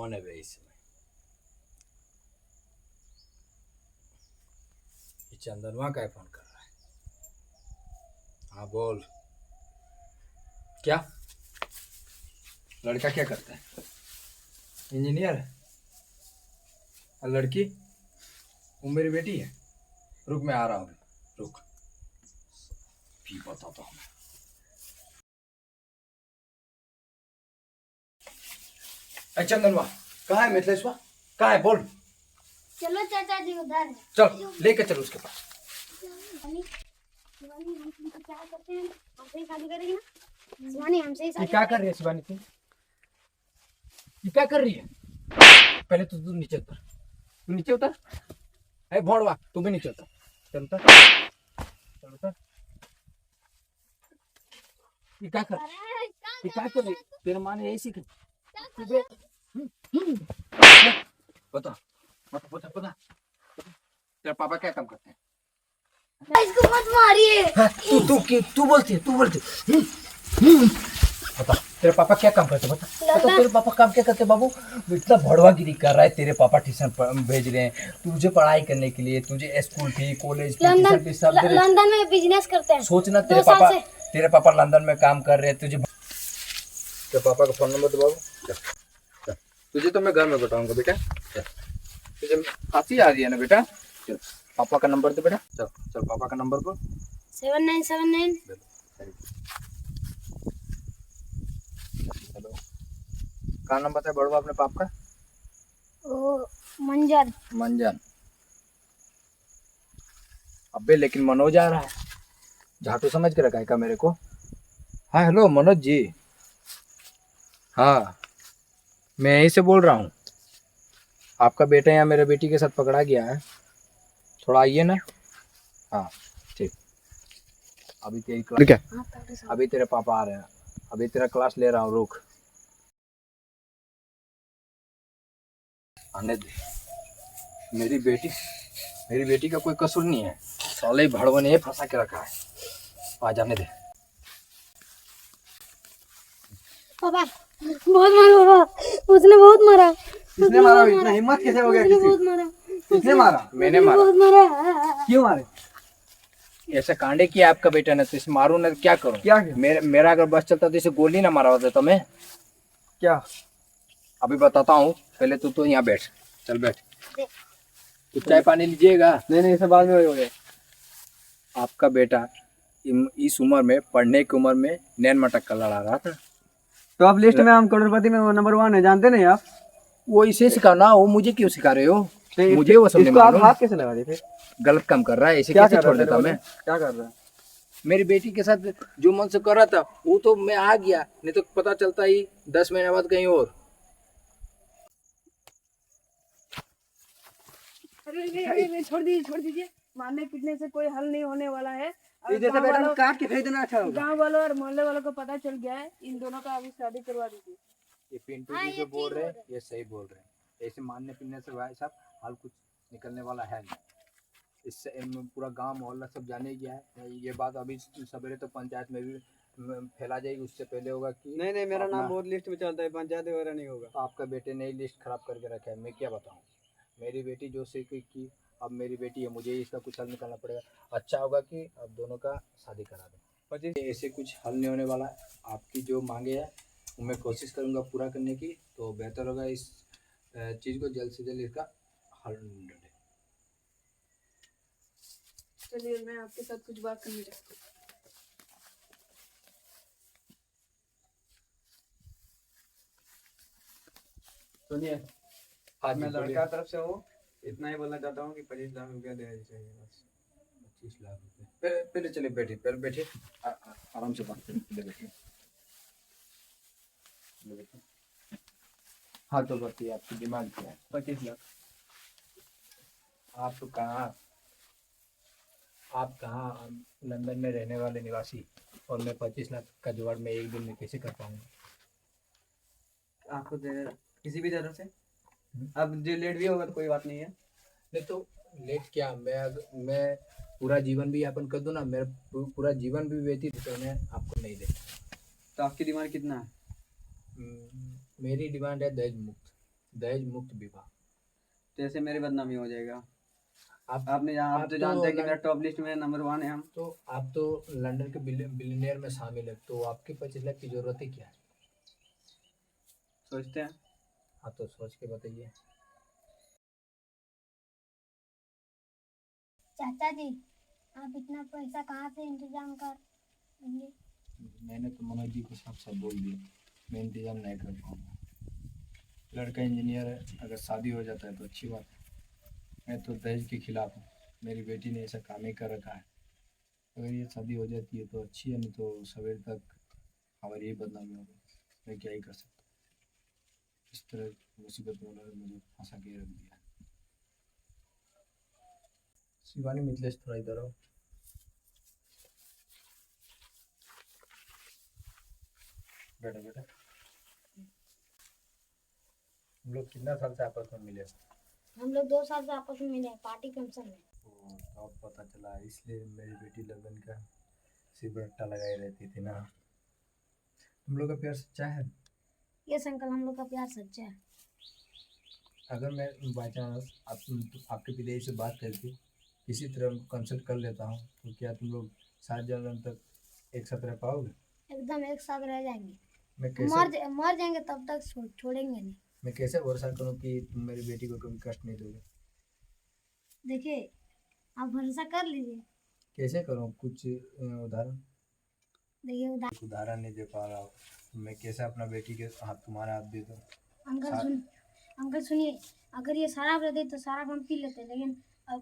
कौन है भाई इसमें? ये चंदनवा का फोन कर रहा है। हाँ बोल। क्या लड़का क्या करता है? इंजीनियर है। और लड़की? वो मेरी बेटी है। रुक मैं आ रहा हूँ, रुक भी बताता हूँ। चंदनवा कहाँ है? मिथिलेशवा कहाँ है? बोल। चलो चाचा जी उधर है। चल लेके चलो उसके पास। शिवानी, शिवानी हम तुमको क्या करते हैं? हमसे ही शादी करेगी ना? शिवानी हमसे ही ये शादी क्या कर रही है शिवानी? तू ये क्या कर रही है? पहले तो तू नीचे उतर, तू नीचे उतर। अरे भोड़वा तू भी नीचे उतर। चल उतर, चल उतर। ये क्या कर रही है? तेरे माँ ने यही सीखी? बता बता बता बता। तेरे पापा क्या काम करते हैं? इसको मत मारिए। तू बोलती है, तू बोलती है। बता तेरे पापा क्या काम करते हैं? बता बता तेरे पापा काम क्या करते हैं? बाबू इतना भड़वागिरी कर रहा है। तेरे पापा ट्यूशन भेज रहे हैं तुझे पढ़ाई करने के लिए, तुझे school fee, college fee, tuition fee सब दे रहे हैं। लंदन में बिजनेस करते हैं। सोचना दो साल से। तेरे पापा लंदन में काम कर रहे हैं। तेरे पापा का फोन नंबर दो बाबू। चल, तुझे तो मैं घर में बताऊंगा बेटा। चल, तुझे हंसी आ रही है ना बेटा? चल पापा का नंबर दे बेटा। चल चल पापा का नंबर को। 7979। हेलो, कहाँ नंबर है बड़वा अपने पाप का? ओ मंजर। मंजन। अबे लेकिन मनोज आ रहा है। झाटू समझ के रखा है क्या मेरे को? हाँ हेलो मनोज जी। हाँ मैं यहीं से बोल रहा हूँ। आपका बेटा यहाँ मेरे बेटी के साथ पकड़ा गया है, थोड़ा आइए ना। हाँ ठीक। अभी तेरी क्लास क्या? अभी तेरे पापा आ रहे हैं, अभी तेरा क्लास ले रहा हूँ, रुक। आने दे। मेरी बेटी का कोई कसूर नहीं है। साले भड़वा ने फंसा के रखा है। आ जाने दे। पापा बहुत मारा पापा, उसने बहुत मारा। किसने मारा? इतना हिम्मत कैसे हो गया? उसने किसी बहुत मारा। किसने मारा? मैंने मारा। बहुत मारा। क्यों मारे? ऐसे कांडे किया आपका बेटा ने तो इसे मारू ना तो क्या करूं? क्या किया? मेरा अगर बस चलता तो इसे गोली ना मारा होता तो मैं। क्या? अभी बताता हूँ, पहले तू तो यहाँ बैठ। चल बैठ। कुछ चाय पानी लीजिएगा? नहीं नहीं, सब बाद में हो गए। आपका बेटा इस उम्र में, पढ़ने की उम्र में नैन मटक का लड़ा रहा था। तो आप लिस्ट में हम करोड़पति में नंबर 1 है, जानते नहीं आप? वो इसे सिखाना, वो मुझे क्यों सिखा रहे हो? तो मुझे वो सब नहीं इसको आप मालूम। हाथ कैसे लगा दिए थे? गलत काम कर रहा है, इसे क्या कैसे कर छोड़ रहा देता है? मैं? क्या कर रहा है? मेरी बेटी के साथ जो मन से कर रहा था वो तो मैं आ गया, नहीं तो पता चलता ही 10 महीने बाद कहीं और। अरे छोड़ दीजिए। मारने पीटने से कोई हल नहीं होने वाला है। ये जैसे बेटा को काट के फेंक देना अच्छा होगा। गांव वालों और मोहल्ले वालों को पता चल गया है, इन दोनों का अभी शादी करवा दीजिए। ये पिंटू जी जो बोल रहे हैं ये सही बोल रहे हैं। ऐसे मारने पीटने से भाई साहब हाल कुछ निकलने वाला है नहीं। इससे पूरा गांव मोहल्ला सब जाने गया है। ये बात अभी सवेरे तो पंचायत में भी फैला जाएगी, उससे पहले होगा कि नहीं नहीं, मेरा नाम बहुत लिस्ट में चलता है, पंचायत वगैरह नहीं होगा। आपका बेटे ने लिस्ट खराब करके रखा है। मैं क्या बताऊं? मेरी बेटी जो सीखी की, अब मेरी बेटी है, मुझे इसका कुछ हल निकालना पड़ेगा। अच्छा होगा कि अब दोनों का शादी करा दें। 25 ऐसे कुछ हल नहीं होने वाला है। आपकी जो मांगे है वो मैं कोशिश करूंगा पूरा करने की, तो बेहतर होगा इस चीज़ को जल्द से जल्द इसका हल ढूंढें। चलिए मैं आपके साथ कुछ बात करनी चाहती हूँ। सुनिए, हाँ मैं लड़का तरफ से हूँ, इतना ही बोलना चाहता हूँ कि 25 लाख रुपया देना चाहिए बस। 25 लाख रुपए। पहले चले बैठिए, पहले बैठिए, आराम से बात करें। पहले बैठिए। हाँ तो बताइए आपकी डिमांड क्या है? 25 लाख। आप कहाँ लंदन में रहने वाले निवासी, और मैं 25 लाख का जुगाड़ मैं एक दिन में कैसे कर पाऊंगा? आपको किसी भी तरह से, अब जो लेट भी होगा तो कोई बात नहीं है। नहीं तो लेट क्या, मैं पूरा जीवन भी यापन कर दूं ना, मेरा पूरा जीवन भी व्यतीत तो मैं आपको नहीं दे। तो आपकी डिमांड कितना है? मेरी डिमांड है दहेज मुक्त। दहेज मुक्त विवाह। तो ऐसे मेरी बदनामी हो जाएगा। आप आप आप तो तो जानते हैं कि लं- मेरा टॉप लिस्ट में नंबर 1 है हम। तो आप तो लंदन के बिलियनियर में शामिल है, तो आपके 25 लाख की जरूरत ही क्या है? सोचते हैं। हाँ तो सोच के बताइए। चाचा जी, आप इतना पैसा कहाँ से इंतजाम कर लेंगे? मैंने तो मनोज जी को साफ साफ बोल दिया, मैं इंतजाम नहीं कर पाऊंगा। लड़का इंजीनियर है, अगर शादी हो जाता है तो अच्छी बात है। मैं तो दहेज के खिलाफ हूँ। मेरी बेटी ने ऐसा काम ही कर रखा है। अगर ये शादी हो जाती है तो अच्छी है, नहीं तो सवेरे तक हमारी ही बदनामी होगी। मैं क्या ही कर सकता हूँ। इस तरह मुसीबत में उन्होंने मुझे फंसा के रख दिया। शिवानी, मिथिलेश थोड़ा इधर आओ। बेटा बेटा, हम लोग कितना साल से आपस में मिले? हम लोग 2 साल से आपस में मिले हैं, पार्टी फंक्शन में। तो अब पता चला, इसलिए मेरी बेटी लगन का सिर रट्टा लगाई रहती थी ना। तुम लोग का प्यार सच्चा है? यस अंकल, हम लोग का प्यार सच्चा है। अगर मैं बाई चांस आपके पिताजी से बात करके किसी तरह उनको कंसल्ट कर लेता हूँ, तो क्या तुम लोग 7 जन्म तक एक साथ रह पाओगे? एकदम एक साथ रह जाएंगे। मैं कैसे मर जाएंगे तब तक छोड़ेंगे नहीं। मैं कैसे भरोसा करूँ कि तुम मेरी बेटी को कभी कष्ट नहीं दोगे? देखिए, आप भरोसा कर लीजिए। कैसे करूँ, कुछ उदाहरण? देखिए कुछ उदाहरण नहीं दे पा रहा हूँ। मैं कैसे अपना बेटी के हाथ, तुम्हारे हाथ दे दूँ? अंकल सुनिए, अगर ये शराब रहते तो शराब हम पी लेते, लेकिन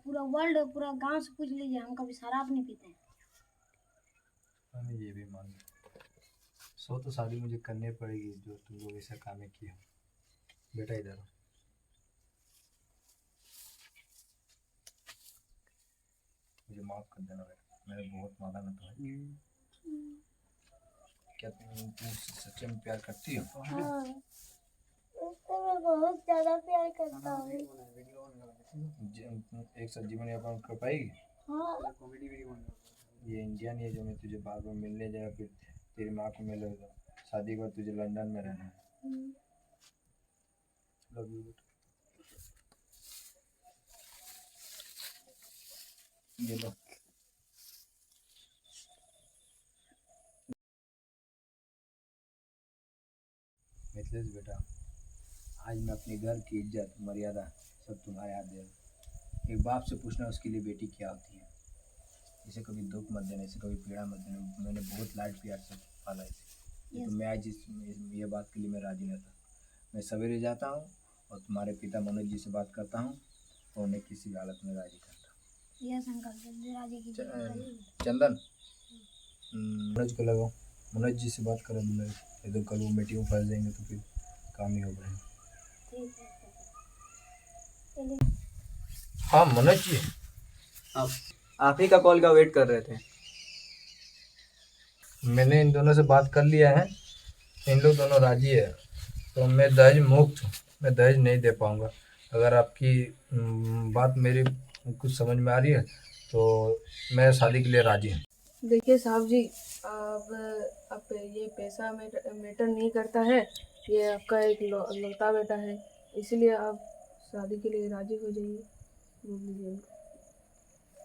पूरा वर्ल्ड पूरा गांव से पूछ लीजिए, हम कभी शराब नहीं पीते हैं। मैं ये भी मान लूँ, सो तो शादी मुझे करनी पड़ेगी जो तुम लोग ऐसा काम ही किया। बेटा इधर आओ। मुझे माफ कर देना बेटा, मैंने बहुत माना ना तुम्हें। क्या तुम सच्चे में प्यार करती हो? हाँ, उससे मैं बहुत ज्यादा प्यार करता हूँ। एक साथ जीवन यापन कर पाएगी? हाँ, ये इंडिया नहीं है जो मैं तुझे बार बार मिलने जाएगा, फिर तेरी माँ को मिलेगा। शादी के बाद तुझे लंदन में रहना है। लव यू बेटा। ये लो। मिथिलेश बेटा, आज मैं अपने घर की इज्जत मर्यादा सब तुम्हारे हाथ दे रहा हूँ। एक बाप से पूछना उसके लिए बेटी क्या होती है। इसे कभी दुख मत देना, इसे कभी पीड़ा मत देना। मैंने बहुत लाड प्यार से पाला इसे, तो मैं आज ये बात के लिए मैं राजी नहीं था। मैं सवेरे जाता हूँ और तुम्हारे पिता मनोज जी से बात करता हूँ और उन्हें किसी हालत में राजी करता हूँ। यस अंकल, जल्दी राजी कीजिए। चंदन, मनोज को लगाओ, मनोज जी से बात करो मेरे। ये तो कल वो मीटिंग में फंस जाएंगे तो फिर काम ही हो पाएगा। ठीक है, चलिए। हाँ मनोज जी, आप ही का कॉल का वेट कर रहे थे। मैंने इन दोनों से बात कर लिया है, इन लोग दोनों राजी है। तो मैं दहेज मुक्त हूँ, मैं दहेज नहीं दे पाऊँगा। अगर आपकी बात मेरी कुछ समझ में आ रही है तो मैं शादी के लिए राजी हूँ। देखिए साहब जी, अब ये पैसा मैटर नहीं करता है। ये आपका एक लौता बेटा है, इसलिए आप शादी के लिए राजी हो जाइए। बोल दीजिए।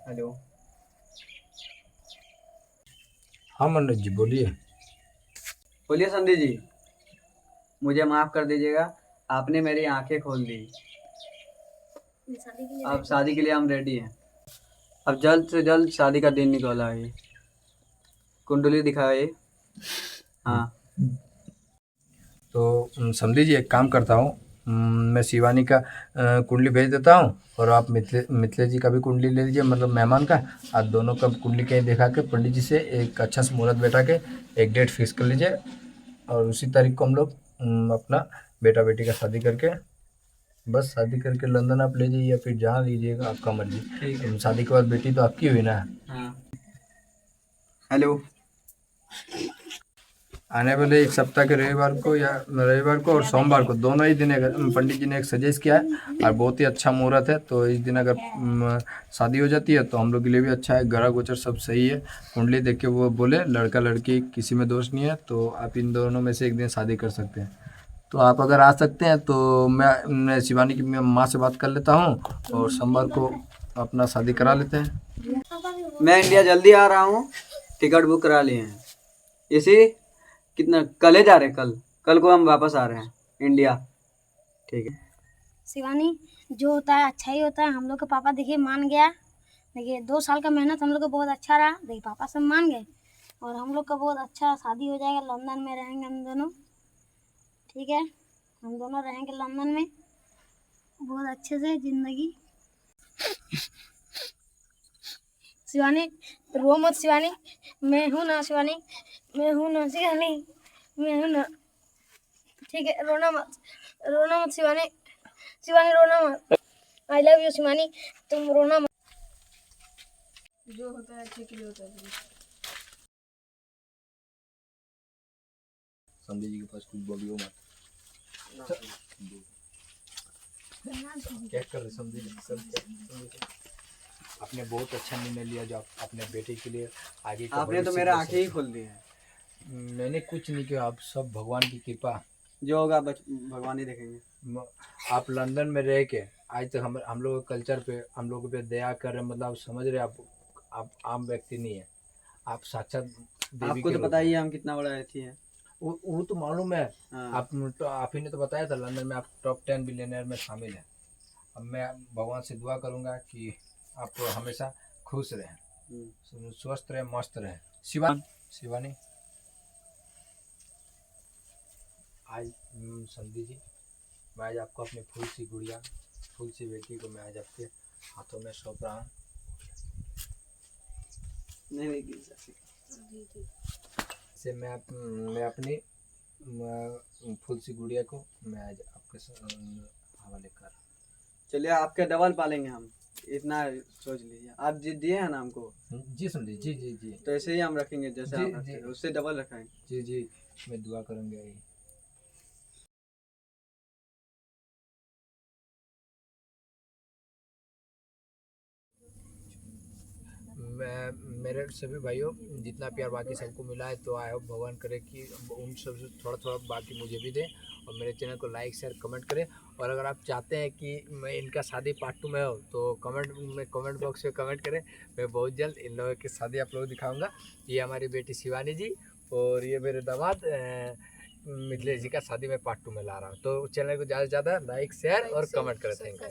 हेलो। हाँ मनोज जी बोलिए। बोलिए संदीप जी, मुझे माफ़ कर दीजिएगा, आपने मेरी आंखें खोल दी। शादी के लिए अब शादी के लिए हम रेडी हैं। अब जल्द से जल्द शादी का दिन निकल आए। कुंडली दिखाए। हाँ। तो समझी जी, एक काम करता हूँ, मैं शिवानी का कुंडली भेज देता हूँ और आप मिथिलेश जी का भी कुंडली ले लीजिए, मतलब मेहमान का। आप दोनों का कुंडली कहीं दिखा के पंडित जी से एक अच्छा सा मुहूर्त बैठा के एक डेट फिक्स कर लीजिए और उसी तारीख को हम लोग अपना बेटा बेटी का शादी करके, बस शादी करके लंदन आप ले जाइए या फिर जहाँ लीजिएगा आपका मर्जी। ठीक है। शादी के बाद बेटी तो आपकी हुई ना। हाँ। हेलो। आने वाले एक सप्ताह के रविवार को और सोमवार को दोनों ही दिन पंडित जी ने एक सजेस्ट किया है और बहुत ही अच्छा मुहूर्त है। तो इस दिन अगर शादी हो जाती है तो हम लोग के लिए भी अच्छा है। ग्रह गोचर सब सही है, कुंडली देख के वो बोले लड़का लड़की किसी में दोष नहीं है, तो आप इन दोनों में से एक दिन शादी कर सकते हैं। तो आप अगर आ सकते हैं तो मैं शिवानी की माँ से बात कर लेता हूँ और सोमवार को अपना शादी करा लेते हैं। मैं इंडिया जल्दी आ रहा हूँ, टिकट बुक करा लिए हैं। इसी कितना कल ही जा रहे हैं, कल को हम वापस आ रहे हैं इंडिया। ठीक है शिवानी, जो होता है अच्छा ही होता है। हम लोग का पापा देखिए मान गया। देखिए 2 साल का मेहनत हम लोग का बहुत अच्छा रहा। देखिए पापा सब मान गए और हम लोग का बहुत अच्छा शादी हो जाएगा। लंदन में रहेंगे हम दोनों, ठीक है। हम दोनों रहेंगे लंदन में बहुत अच्छे से ज़िंदगी। शिवानी रो मत शिवानी, मैं हूँ ना शिवानी, मैं हूँ ना शिवानी, मैं हूँ ना, ठीक है। रोना मत शिवानी, शिवानी रोना मत। आई लव यू शिवानी, तुम रोना मत। जो होता है अच्छे के लिए होता है। समझे जी के पास कुछ बोलियो मत। क्या कर रहे समझे आपने बहुत अच्छा निर्णय लिया जो अपने बेटे के लिए आगे का आपने तो भविष्य मेरे देख आंखें ही सकते खोल दी है। हैं। मैंने कुछ नहीं किया, आप सब भगवान की कृपा। जो होगा भगवान ही देखेंगे। आप लंदन में रह के आज तक हम लोग कल्चर पे हम लोगों पे दया कर रहे हैं। मतलब आप समझ रहे हैं, आप आम व्यक्ति नहीं है, आप साक्षात देवी आपको के तो रूप पता में। ही है हम कितना बड़ा अथी है। वो तो मालूम है। हाँ। आप ही ने तो बताया था लंदन में आप टॉप 10 बिलियनर में शामिल हैं। अब मैं भगवान से दुआ करूंगा कि आप हमेशा खुश रहें, स्वस्थ रहें, मस्त रहें। शिवानी आज संधि जी, मैं आज आपको अपनी फूल सी गुड़िया, फूल सी बेटी को मैं आज आपके हाथों में सौंप रहा हूँ। नहीं से मैं अपनी फूल सी गुड़िया को मैं आज आपके हवाले कर। चलिए आपके डबल पालेंगे हम, इतना सोच लीजिए। आप जी दिए हैं ना हमको, जी समझे जी जी जी, तो ऐसे ही हम रखेंगे जैसे जी आप रखते हैं, जी उससे डबल रखेंगे। जी जी, मैं दुआ करूँगा यही। मैं मेरे सभी भाइयों जितना प्यार बाकी सबको मिला है, तो आई होप भगवान करे कि उन सब से थोड़ा थोड़ा बाकी मुझे भी दें। और मेरे चैनल को लाइक शेयर कमेंट करें। और अगर आप चाहते हैं कि मैं इनका शादी पार्ट 2 में हो तो कमेंट बॉक्स में कमेंट करें। मैं बहुत जल्द इन लोगों की शादी आप लोगों को दिखाऊंगा। ये हमारी बेटी शिवानी जी और ये मेरे दामाद मिथिलेश जी का शादी में पार्ट 2 में ला रहा हूँ। तो चैनल को ज़्यादा से ज़्यादा लाइक शेयर और कमेंट करें। Thank you.